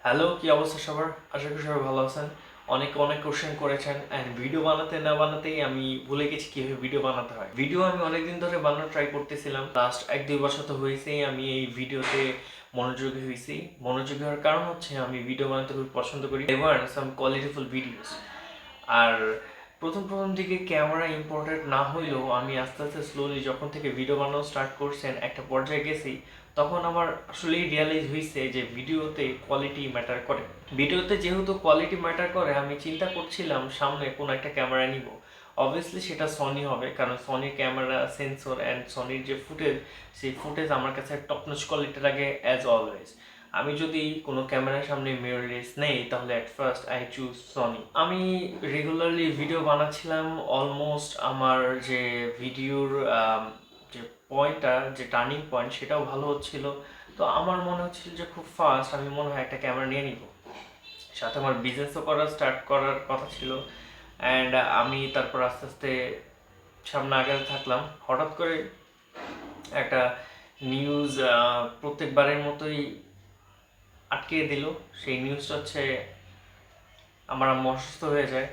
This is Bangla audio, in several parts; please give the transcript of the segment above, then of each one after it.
হ্যালো, কি অবস্থা সবার? আশা করি সবাই ভালো আছেন। অনেকে অনেক কোশ্চেন করেছেন অ্যান্ড ভিডিও বানাতে না বানাতেই আমি ভুলে গেছি কিভাবে ভিডিও বানাতে হয়। ভিডিও আমি অনেকদিন ধরে বানানোর ট্রাই করতেছিলাম। লাস্ট 1-2 বছর তো হয়েছেই আমি এই ভিডিওতে মনোযোগী হয়েছি। মনোযোগী হওয়ার কারণ হচ্ছে আমি ভিডিও বানাতে খুব পছন্দ করি। I want some qualityful videos। আর প্রথম দিকে ক্যামেরা ইম্পর্টেন্ট না হইলেও আমি আস্তে আস্তে স্লোলি যখন থেকে ভিডিও বানানো স্টার্ট করছেন একটা পর্যায়ে গেছি, তখন আমার আসলেই রিয়ালাইজ হয়েছে যে ভিডিওতে কোয়ালিটি ম্যাটার করে। ভিডিওতে যেহেতু কোয়ালিটি ম্যাটার করে, আমি চিন্তা করছিলাম সামনে কোন একটা ক্যামেরা নিব। অবভিয়াসলি সেটা সনি হবে, কারণ সনির ক্যামেরা সেন্সর অ্যান্ড সনির যে ফুটেজ, সেই ফুটেজ আমার কাছে টপ নচ কোয়ালিটির আগে অ্যাজ অলওয়েজ। আমি যদি কোনো ক্যামেরার সামনে মিররলেস নেই তাহলে at first I choose Sony. আমি রেগুলারলি ভিডিও বানাচ্ছিলাম। অলমোস্ট আমার যে ভিডিওর যে পয়েন্টটা, যে টার্নিং পয়েন্ট, সেটাও ভালো হচ্ছিল। তো আমার মনে হচ্ছিল যে খুব ফাস্ট আমি মনে হয় একটা ক্যামেরা নিয়ে নিব। সাথে আমার বিজনেসও স্টার্ট করার কথা ছিল। অ্যান্ড আমি তারপর আস্তে আস্তে সামনে আগাতে থাকলাম। হঠাৎ করে একটা নিউজ প্রত্যেকবারের মতোই আটকে দিল। সেই নিউজটা হচ্ছে আমার আম্মু অসুস্থ হয়ে যায়।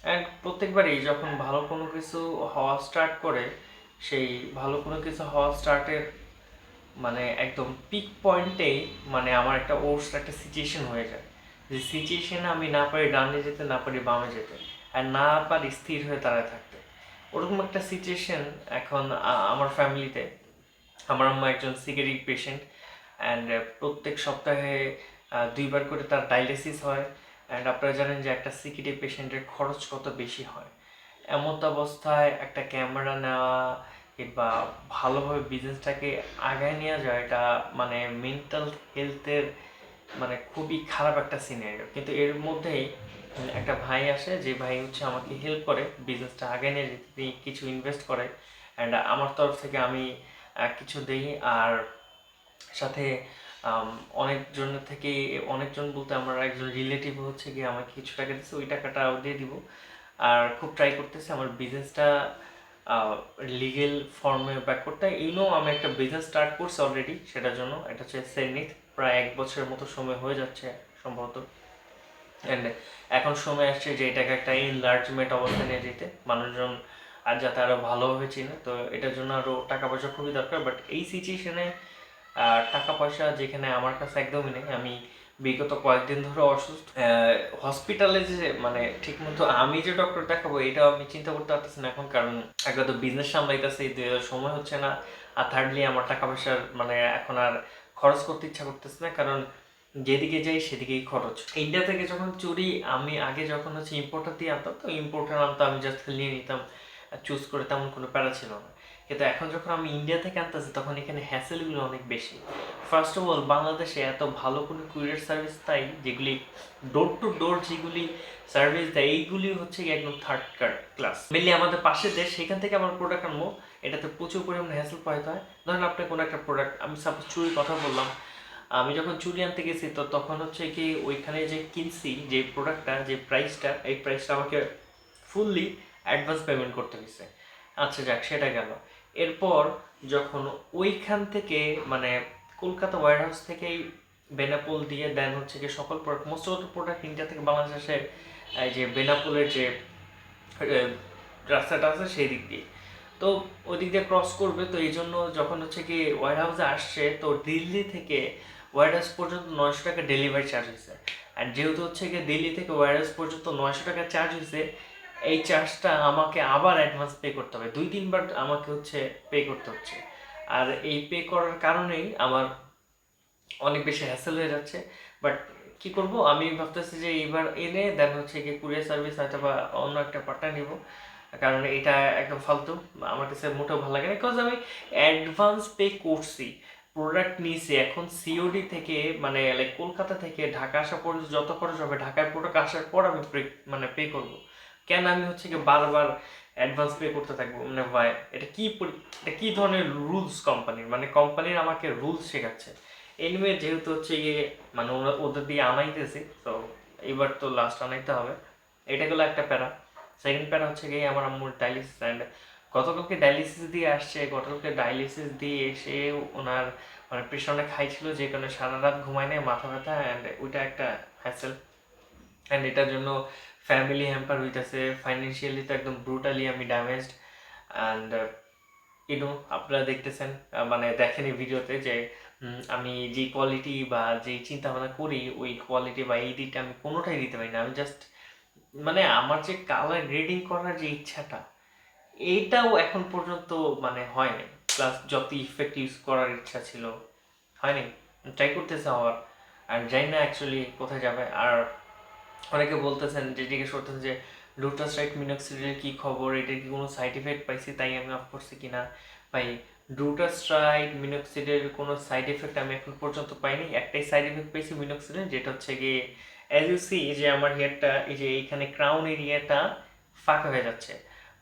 অ্যান্ড প্রত্যেকবারই যখন ভালো কোনো কিছু হওয়া স্টার্ট করে, সেই ভালো কোনো কিছু হওয়া স্টার্টের মানে একদম পিক পয়েন্টেই মানে আমার একটা একটা সিচুয়েশন হয়ে যায়, যে সিচুয়েশনে আমি না পারি ডানে যেতে, না পারি বামে যেতে, আর না পারি স্থির হয়ে দাঁড়ায় থাকতে। ওরকম একটা সিচুয়েশন এখন আমার ফ্যামিলিতে। আমার আম্মা একজন সিগারেট পেশেন্ট অ্যান্ড প্রত্যেক সপ্তাহে 2বার করে তার ডায়ালিসিস হয়। অ্যান্ড আপনারা জানেন যে একটা সিকিডি পেশেন্টের খরচ কত বেশি হয়। এমত অবস্থায় একটা ক্যামেরা নেওয়া কিংবা ভালোভাবে বিজনেসটাকে আগায় নিয়ে যাওয়া, এটা মানে মেন্টাল হেলথের মানে খুবই খারাপ একটা সিনারিও। কিন্তু এর মধ্যেই একটা ভাই আসে, যে ভাই হচ্ছে আমাকে হেল্প করে বিজনেসটা আগায় নিয়ে যেতে, তিনি কিছু ইনভেস্ট করে অ্যান্ড আমার তরফ থেকে আমি কিছু দেই। আর সাথে আম, অনেকজনের থেকে, অনেকজন বলতে আমার একজন রিলেটিভ হচ্ছে গিয়ে আমাকে কিছু টাকা দিচ্ছে, ওই টাকাটাও দিয়ে দিব। আর খুব ট্রাই করতেছি আমার বিজনেসটা লিগেল ফর্মে ব্যাক করতে। আমি একটা বিজনেস স্টার্ট করছি অলরেডি, সেটার জন্য এটা হচ্ছে সেনিথ। প্রায় 1 বছরের মতো সময় হয়ে যাচ্ছে সম্ভবত। অ্যান্ড এখন সময় আসছে যে এটাকে একটা এনলার্জমেন্ট অবস্থায় নিয়ে যেতে, মানুষজন আর যাতে আরও ভালোভাবে চিনে। তো এটার জন্য আরও টাকা পয়সা খুবই দরকার, বাট এই সিচুয়েশনে টাকা পয়সা যেখানে আমার কাছে একদমই নেই। আমি বিগত কয়েকদিন ধরে অসুস্থ। হসপিটালে যে মানে ঠিক মতো আমি যে ডক্টর দেখাবো এটাও আমি চিন্তা করতে পারতেছি না এখন, কারণ একবার তো বিজনেস সামলাইতেছে, সময় হচ্ছে না। আর থার্ডলি আমার টাকা পয়সার মানে এখন আর খরচ করতে ইচ্ছা করতেছে না, কারণ যেদিকে যাই সেদিকেই খরচ। ইন্ডিয়া থেকে যখন চুরি, আমি আগে যখন হচ্ছে ইম্পোর্টার দিয়ে আনতাম, তো ইম্পোর্টার আনতাম, আমি জাস্ট নিয়ে নিতাম, চুজ করে, তেমন কোনো প্যারা ছিল না। কিন্তু এখন যখন আমি ইন্ডিয়া থেকে আনতেছি তখন এখানে হ্যাসেলগুলো অনেক বেশি। ফার্স্ট অফ অল, বাংলাদেশে এত ভালো কোনো কুরিয়ার সার্ভিস তাই, যেগুলি ডোর টু ডোর যেগুলি সার্ভিস দেয় এইগুলি হচ্ছে একদম থার্ড ক্লাস। মেনলি আমাদের পাশের দেশ, সেখান থেকে আমার প্রোডাক্ট আনবো, এটাতে প্রচুর পরিমাণে হ্যাসেল পাইতে হয়। ধরেন আপনি কোনো একটা প্রোডাক্ট, আমি সাপোজ চুরির কথা বললাম, আমি যখন চুড়ি আনতে গেছি তো তখন হচ্ছে কি ওইখানে যে কিনছি যে প্রোডাক্টটা, যে প্রাইসটা, এই প্রাইসটা আমাকে ফুললি অ্যাডভান্স পেমেন্ট করতে হয়েছে। আচ্ছা যাক, সেটা গেল। এরপর যখন ওইখান থেকে মানে কলকাতা ওয়্যার হাউস থেকেই বেনাপোল দিয়ে দেন হচ্ছে কি সকল product, most of the product India থেকে বাংলাদেশে আসে এই যে বেনাপোলের যে রাস্তাটা আছে সেই দিক দিয়ে। তো ওই দিক দিয়ে ক্রস করবে, তো এই জন্য যখন হচ্ছে কি ওয়্যার হাউসে আসছে, তো দিল্লি থেকে ওয়্যার হাউস পর্যন্ত 900 টাকা ডেলিভারি চার্জ হয়েছে। আর যেহেতু হচ্ছে কি দিল্লি থেকে ওয়্যার হাউস পর্যন্ত 900 টাকা চার্জ হয়েছে, এই চার্জটা আমাকে আবার অ্যাডভান্স পে করতে হবে, 2-3 বার আমাকে হচ্ছে পে করতে হচ্ছে। আর এই পে করার কারণেই আমার অনেক বেশি হ্যাসেল হয়ে যাচ্ছে। বাট কি করব, আমি ভাবতেছি যে এইবার এনে দেন হচ্ছে কি কুরিয়ার সার্ভিস হয়তো বা অন্য একটা পার্টনার নিব, কারণ এটা একদম ফালতু, আমার কাছে মোটেও ভালো লাগে না। বিকজ আমি অ্যাডভান্স পে করছি, প্রোডাক্ট নিয়েছি, এখন সিওডি থেকে মানে লাইক কলকাতা থেকে ঢাকা আসা পর্যন্ত যত খরচ হবে, ঢাকায় প্রোডাক্ট আসার পর আমি মানে পে করব। কেন আমি হচ্ছে কি বারবার অ্যাডভান্স পে করতে থাকবো? মানে ভাই, এটা কি ধরনের রুলস কোম্পানির? মানে কোম্পানির আমাকে রুলস শেখাচ্ছে। এনিওয়ে, যেহেতু হচ্ছে গিয়ে মানে ওদের দিয়ে আনাইতেছি, তো এবার তো লাস্ট আনাইতে হবে। এটা গেলো একটা প্যারা। সেকেন্ড প্যারা হচ্ছে গিয়ে আমার আম্মুর ডায়ালিসিস অ্যান্ড গতকালকে ডায়ালিসিস দিয়ে আসছে, গতকালকে ডায়ালিসিস দিয়ে এসে ওনার মানে প্রেশার অনেক হাই ছিল, যে কারণে সারা রাত ঘুমায় নেয়, মাথা ব্যথা, অ্যান্ড ওইটা একটা হ্যাসেল। অ্যান্ড এটার জন্য ফ্যামিলি হ্যাম্পার হইতেছে, ফাইন্যান্সিয়ালি তো একদম ব্রুটালি আমি ড্যামেজড। অ্যান্ড আপনারা দেখতেছেন, মানে দেখেন এই ভিডিওতে যে আমি যে কোয়ালিটি বা যে চিন্তা ভাবনা করি ওই কোয়ালিটি বা এই দিকটা আমি কোনোটাই দিতে পারি না। আমি জাস্ট মানে আমার যে কালার গ্রেডিং করার যে ইচ্ছাটা, এইটাও এখন পর্যন্ত মানে হয়নি। প্লাস যত ইফেক্ট ইউজ করার ইচ্ছা ছিল হয়নি, ট্রাই করতেছে আবার, আর জানি না অ্যাকচুয়ালি কোথায় যাবে। আর অনেকে বলতেছেন যে জিজ্ঞেস করতেছেন যে ডুটাস্ট্রাইট মিনক্সিডিলের কি খবর, এটার কি কোনো সাইড ইফেক্ট পাইছি তাই আমি অফ করছি কিনা। ভাই, ডুটাস্ট্রাইট মিনক্সিডের কোনো সাইড ইফেক্ট আমি এখন পর্যন্ত পাইনি। একটাই সাইড ইফেক্ট পেয়েছি মিনক্সিডের, যেটা হচ্ছে গিয়ে অ্যাজ ইউ সি যে আমার হেয়ারটা এই যে এইখানে ক্রাউন এরিয়াটা ফাঁকা হয়ে যাচ্ছে।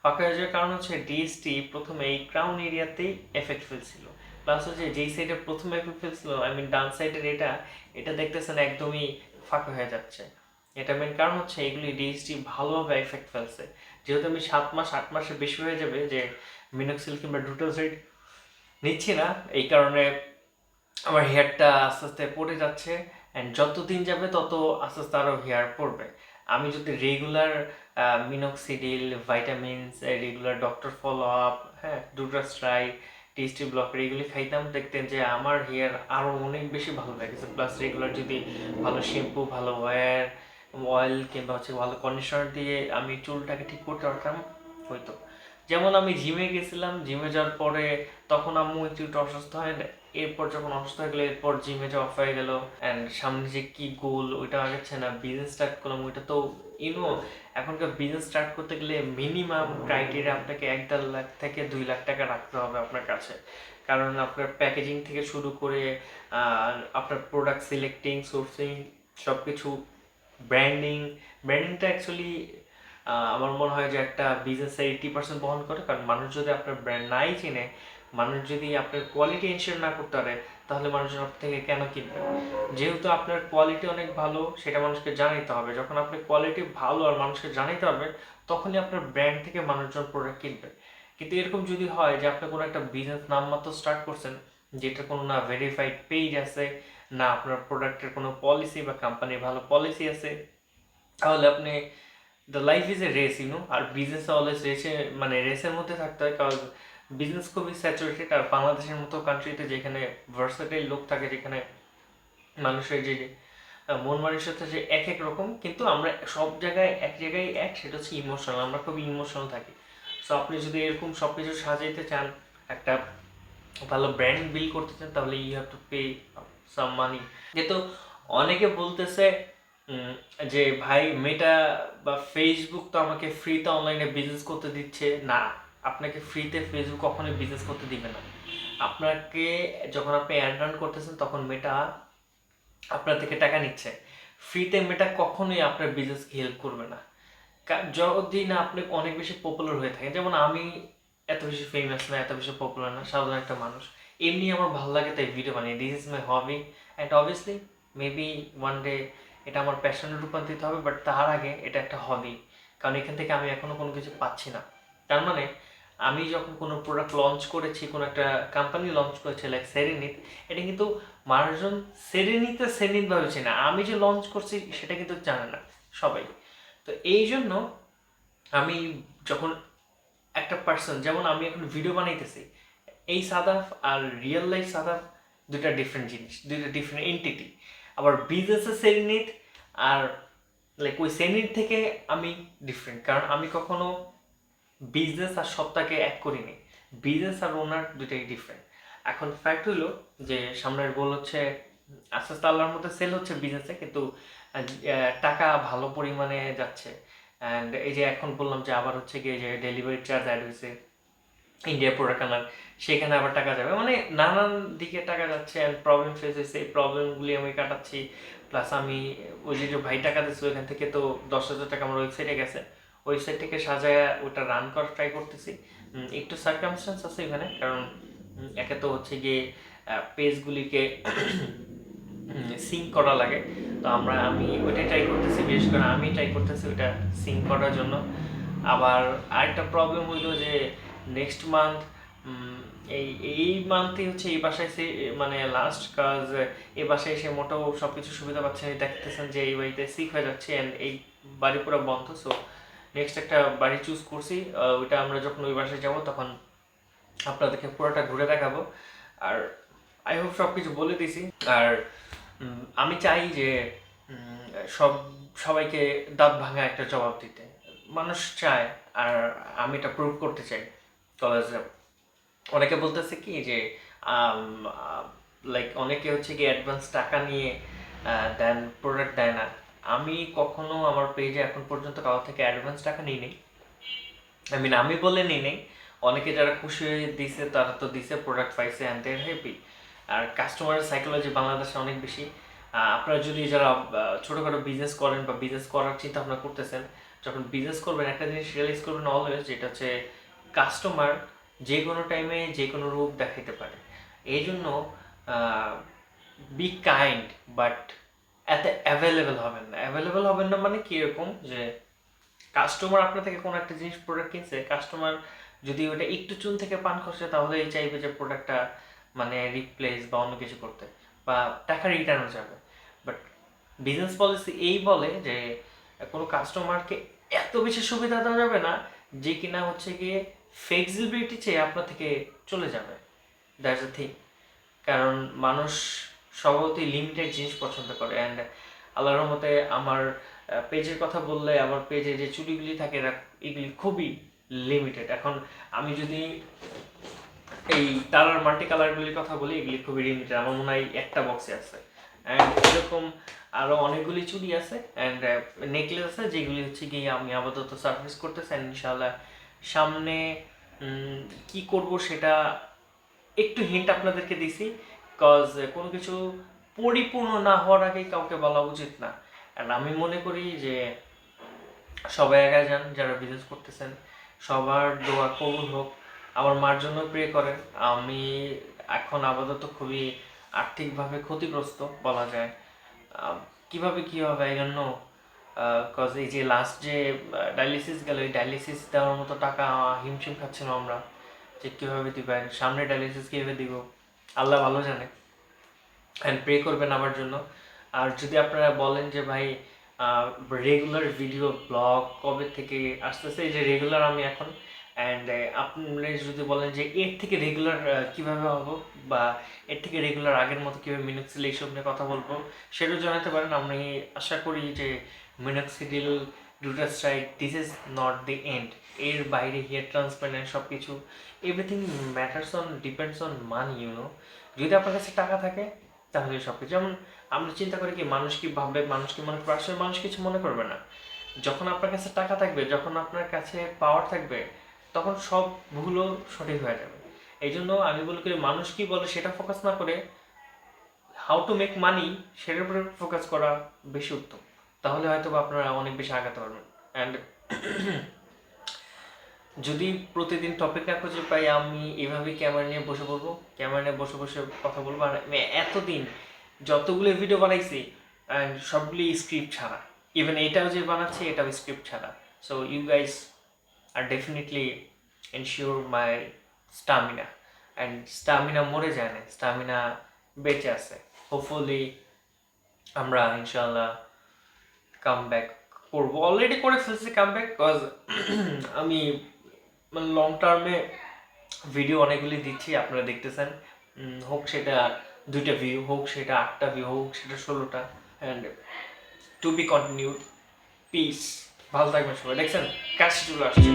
ফাঁকা হয়ে যাওয়ার কারণ হচ্ছে ডিএসটি প্রথমে এই ক্রাউন এরিয়াতেই এফেক্ট ফেলছিল, প্লাস হচ্ছে যেই সাইডে প্রথমে এফেক্ট ফেলছিল আই মিন ডান সাইডের এটা দেখতেছেন একদমই ফাঁকা হয়ে যাচ্ছে। এটা মেন কারণ হচ্ছে এগুলি ডিএসটি ভালোভাবে এফেক্ট ফেলছে। যেহেতু আমি 7 মাস 8 মাসের বেশি হয়ে যাবে যে মিনক্সিল কিংবা ডুটালসাইড নিচ্ছি না, এই কারণে আমার হেয়ারটা আস্তে আস্তে পড়ে যাচ্ছে। অ্যান্ড যত দিন যাবে তত আস্তে আস্তে আরও হেয়ার পড়বে। আমি যদি regular minoxidil, vitamins, regular doctor follow up, হ্যাঁ, ডুটাস্ট্রাই, টিএসটি ব্লকার এগুলি খাইতাম, দেখতেন যে আমার হেয়ার আরও অনেক বেশি ভালো লাগছে। প্লাস রেগুলার যদি ভালো শ্যাম্পু, ভালো অয়েল কিংবা হচ্ছে ভালো কন্ডিশনার দিয়ে আমি চুলটাকে ঠিক করতে পারতাম হয়তো। যেমন আমি জিমে গেছিলাম, জিমে যাওয়ার পরে তখন আম্মু একটু একটু অসুস্থ হয়, এরপর যখন অসুস্থ হয়ে গেলো এরপর জিমে যাওয়া অফ হয়ে গেল। অ্যান্ড সামনে যে কি গোল ওইটা আগেছে না, বিজনেস স্টার্ট করলাম ওইটা তো এখনকার বিজনেস স্টার্ট করতে গেলে মিনিমাম ক্রাইটেরিয়া আপনাকে 1-1.5 লাখ থেকে 2 লাখ টাকা রাখতে হবে আপনার কাছে। কারণ আপনার প্যাকেজিং থেকে শুরু করে আপনার প্রোডাক্ট সিলেক্টিং, সোর্সিং, সব কিছু, ব্র্যান্ডিংটা অ্যাকচুয়ালি আমার মনে হয় যে একটা বিজনেসের 80% বহন করে। কারণ মানুষ যদি আপনার ব্র্যান্ড নাই চিনে, মানুষ যদি আপনার কোয়ালিটি এনশিওর না করতে পারে, তাহলে মানুষজন আপনার থেকে কেন কিনবে? যেহেতু আপনার কোয়ালিটি অনেক ভালো সেটা মানুষকে জানাইতে হবে। যখন আপনার কোয়ালিটি ভালো আর মানুষকে জানাইতে হবে, তখনই আপনার ব্র্যান্ড থেকে মানুষজন প্রোডাক্ট কিনবে। কিন্তু এরকম যদি হয় যে আপনি কোনো একটা বিজনেস নামমাত্র স্টার্ট করছেন, যেটা কোনো না ভেরিফাইড পেজ আছে, না আপনার প্রোডাক্টের কোনো পলিসি বা কোম্পানির ভালো পলিসি আছে, তাহলে আপনি the life is a race আর বিজনেস অলওয়েজ মানে রেসের মধ্যে থাকতে হয়। কারণ বিজনেস খুবই স্যাচুরেটেড। আর বাংলাদেশের মতো কান্ট্রিতে যেখানে ভার্সেটাইল লোক থাকে, যেখানে মানুষের যে মন মানসিকতা যে এক এক রকম, কিন্তু আমরা সব জায়গায় এক জায়গায় সেটা হচ্ছে ইমোশনাল। আমরা খুবই ইমোশনাল থাকি। সো আপনি যদি এরকম সব কিছু সাজাইতে চান, একটা ভালো ব্র্যান্ড বিল্ড করতে চান, তাহলে ইউ হ্যাভ টু পে সাম মানি। যেহেতু অনেকে বলতেছে যে ভাই মেটা বা ফেসবুক তো আমাকে ফ্রিতে অনলাইনে বিজনেস করতে দিচ্ছে না। আপনাকে ফ্রিতে ফেসবুক কখনোই বিজনেস করতে দিবে না। আপনাকে যখন আপনি অ্যাড রান করতেছেন তখন মেটা আপনার থেকে টাকা নিচ্ছে। ফ্রিতে মেটা কখনোই আপনার বিজনেসকে হেল্প করবে না যদি না আপনি অনেক বেশি পপুলার হয়ে থাকেন। যেমন আমি এত বেশি ফেমাস না, এত বেশি পপুলার না, সাধারণ একটা মানুষ। এমনি আমার ভালো লাগে তাই ভিডিও বানিয়ে, this is my hobby. And obviously maybe one day এটা আমার প্যাশনে রূপান্তরিত হবে, বাট তার আগে এটা একটা হবি। কারণ এখান থেকে আমি এখনও কোনো কিছু পাচ্ছি না। তার মানে আমি যখন কোনো প্রোডাক্ট লঞ্চ করেছি, কোনো একটা কোম্পানি লঞ্চ করেছে লাইক সেরেনিত, এটা কিন্তু মানুষজন সেরেনিত ভাবেছে না, আমি যে লঞ্চ করছি সেটা কিন্তু জানে না সবাই। তো এই জন্য আমি যখন একটা পার্সন, যেমন আমি এখন ভিডিও বানাইতেছি, এই সাদাফ আর রিয়েল লাইফ সাদাফ দুইটা ডিফারেন্ট জিনিস, দুইটা ডিফারেন্ট এন্টিটি। আবার বিজনেসের সেনিট আর লাইক ওই সেনিট থেকে আমি ডিফারেন্ট, কারণ আমি কখনো বিজনেস আর সত্তাকে এক করিনি। বিজনেস আর ওনার দুইটাই ডিফারেন্ট। এখন ফ্যাক্ট হইলো যে সামনের গোল হচ্ছে আস্তে আস্তে আল্লাহর মধ্যে সেল হচ্ছে বিজনেসে, কিন্তু টাকা ভালো পরিমাণে যাচ্ছে। অ্যান্ড এই যে এখন বললাম যে আবার হচ্ছে গিয়ে যে ডেলিভারি চার্জ অ্যাড হয়েছে ইন্ডিয়া প্রোডাক্ট আনার, সেখানে আবার টাকা যাবে, মানে নানান দিকে টাকা যাচ্ছে। অ্যান্ড প্রবলেম ফেস হয়েছে, এই প্রবলেমগুলি আমি কাটাচ্ছি। প্লাস আমি ওই যে ভাই টাকা দিচ্ছি ওইখান থেকে তো 10,000 টাকা আমার ওয়েবসাইটে গেছে, ওয়েবসাইট থেকে সাজায় ওটা রান করার ট্রাই করতেছি। একটু সার্কামস্টেন্স আছে এখানে, কারণ একে তো হচ্ছে গিয়ে পেজগুলিকে সিঙ্ক করা লাগে। তো আমি ওইটাই ট্রাই করতেছি, বিশেষ করে আমি ট্রাই করতেছি ওইটা সিঙ্ক করার জন্য। আবার আরেকটা প্রবলেম হইলো যে নেক্সট মান্থ এই এই মান্থই হচ্ছে এই বাসায় মানে লাস্ট, কাজ এই বাসায় এসে মোটেও সব কিছু সুবিধা পাচ্ছেন, দেখতেছেন যে এই বাড়িতে সিক হয়ে যাচ্ছে অ্যান্ড এই বাড়ি পুরো বন্ধ। সো নেক্সট একটা বাড়ি চুজ করছি, ওইটা আমরা যখন ওই বাসায় যাবো তখন আপনাদেরকে পুরোটা ঘুরে দেখাবো। আর আই হোপ সব কিছু বলে দিছি। আর আমি চাই যে সব সবাইকে দাঁত ভাঙা একটা জবাব দিতে মানুষ চায়, আর আমি এটা প্রুভ করতে চাই। কলেজ অনেকে বলতেছে কি যে লাইক অনেকে হচ্ছে কি অ্যাডভান্স টাকা নিয়ে দেন প্রোডাক্ট দেয় না। আমি কখনো আমার পেজে এখন পর্যন্ত কারো থেকে অ্যাডভান্স টাকা নিই নেই। আমি বলে নিই নেই, অনেকে যারা খুশি হয়ে দিছে তারা তো দিছে, প্রোডাক্ট পাইছে অ্যান্ড দেয়ার হ্যাপি। আর কাস্টমারের সাইকোলজি বাংলাদেশে অনেক বেশি। আপনারা যদি যারা ছোটোখাটো বিজনেস করেন বা বিজনেস করার চিন্তা ভাবনা করতেছেন, যখন বিজনেস করবেন একটা জিনিস রিয়েলাইজ করবেন অলওয়েজ, যেটা হচ্ছে কাস্টমার যে কোনো টাইমে যে কোনো রূপ দেখাইতে পারে। এই জন্য বি কাইন্ড, বাট এত অ্যাভেলেবেল হবেন না। অ্যাভেলেবেল হবেন না মানে কীরকম, যে কাস্টমার আপনার থেকে কোনো একটা জিনিস প্রোডাক্ট কিনছে, কাস্টমার যদি ওটা একটু চুন থেকে পান করছে তাহলেই চাইবে যে প্রোডাক্টটা মানে রিপ্লেস বা অন্য কিছু করতে, বা টাকা রিটার্নও যাবে। বাট বিজনেস পলিসি এই বলে যে কোনো কাস্টমারকে এত বেশি সুবিধা দেওয়া যাবে না যে কিনা হচ্ছে গিয়ে ফ্লেক্সিবিলিটি চেয়ে আপনার থেকে চলে যাবে। That's a thing. কারণ মানুষ স্বভাবতই লিমিটেড জিনিস পছন্দ করে। অ্যান্ড আল্লাহর রহমতে আমার পেজের কথা বললে, আমার পেজে যে চুড়িগুলি থাকে এগুলি খুবই লিমিটেড। এখন আমি যদি এই তারার মাল্টি কালারগুলির কথা বলি, এগুলি খুবই লিমিটেড, আমার মনে হয় একটা বক্সে আছে। অ্যান্ড এরকম আরও অনেকগুলি চুড়ি আছে অ্যান্ড নেকলেস আছে, যেগুলি হচ্ছে গিয়ে আমি আপাতত সার্ভিস করতেছি। ইনশাআল্লাহ সামনে কি করব সেটা একটু হিন্ট আপনাদেরকে দিছি, কজ কোনো কিছু পরিপূর্ণ না হওয়ার আগেই কাউকে বলা উচিত না। আর আমি মনে করি যে সবাই এগিয়ে যান, যারা বিজনেস করতেছেন সবার দোয়া কবুল হোক। আমার মার জন্য প্রে করেন। আমি এখন আপাতত খুবই আর্থিকভাবে ক্ষতিগ্রস্ত বলা যায়। কিভাবে কী হবে এই জন্য, কজ এই যে লাস্ট যে ডায়ালিসিস গেল, এই ডায়ালিসিস দেওয়ার মতো টাকা হিমশিম খাচ্ছিলাম আমরা, যে কীভাবে দিবেন, সামনে ডায়ালিসিস কীভাবে দিব আল্লাহ ভালো জানে। অ্যান্ড প্রে করবেন আমার জন্য। আর যদি আপনারা বলেন যে ভাই রেগুলার ভিডিও ব্লগ কবে থেকে আসতেছে, এই যে রেগুলার আমি এখন, অ্যান্ড আপনারা যদি বলেন যে এর থেকে রেগুলার কীভাবে হবো, বা এর থেকে রেগুলার আগের মতো কীভাবে মিনোক্সিডিল এইসব নিয়ে কথা বলবো, সেটাও জানাতে পারেন। আমি আশা করি যে মিনোক্সিডিল, গ্লুটাসাইড, this is not the end. এর বাইরে হেয়ার ট্রান্সপ্লান্ট সব কিছু, everything matters on, depends on money, you know. যদি আপনার কাছে টাকা থাকে তাহলে সব কিছু। যেমন আমরা চিন্তা করি কি মানুষ কি ভাববে, মানুষ কি মনে করবে, আসলে মানুষ কিছু মনে করবে না। যখন আপনার কাছে টাকা থাকবে, যখন আপনার কাছে পাওয়ার থাকবে, তখন সবগুলো সঠিক হয়ে যাবে। এই জন্য আমি বলি করি মানুষ কি বলে সেটা ফোকাস না করে হাউ টু মেক মানি সেটার উপরে ফোকাস করা বেশি উত্তম। তাহলে হয়তো আপনারা অনেক বেশি আগাতে পারবেন। অ্যান্ড যদি প্রতিদিন টপিক না খুঁজে পাই, আমি এভাবেই ক্যামেরা নিয়ে বসে পড়বো, ক্যামেরা নিয়ে বসে বসে কথা বলবো। আর আমি এতদিন যতগুলো ভিডিও বানাইছি অ্যান্ড সবগুলি স্ক্রিপ্ট ছাড়া, ইভেন এটাও যে বানাচ্ছি এটাও স্ক্রিপ্ট ছাড়া। সো ইউ গাইস আর definitely ensure my stamina. And stamina মরে যায় না, স্টামিনা বেঁচে আছে। হোপফুলি আমরা ইনশাল্লাহ কাম ব্যাক করবো, অলরেডি করে ফেলছি কাম ব্যাক। কজ আমি মানে লং টার্মে ভিডিও অনেকগুলি দিচ্ছি, আপনারা দেখতেছেন। হোক সেটা 2টা ভিউ, হোক সেটা 8টা ভিউ, হোক সেটা 16টা। And to be continued. Peace. ভালো থাকবেন সবাই। দেখছেন কাছে চলে আসছে।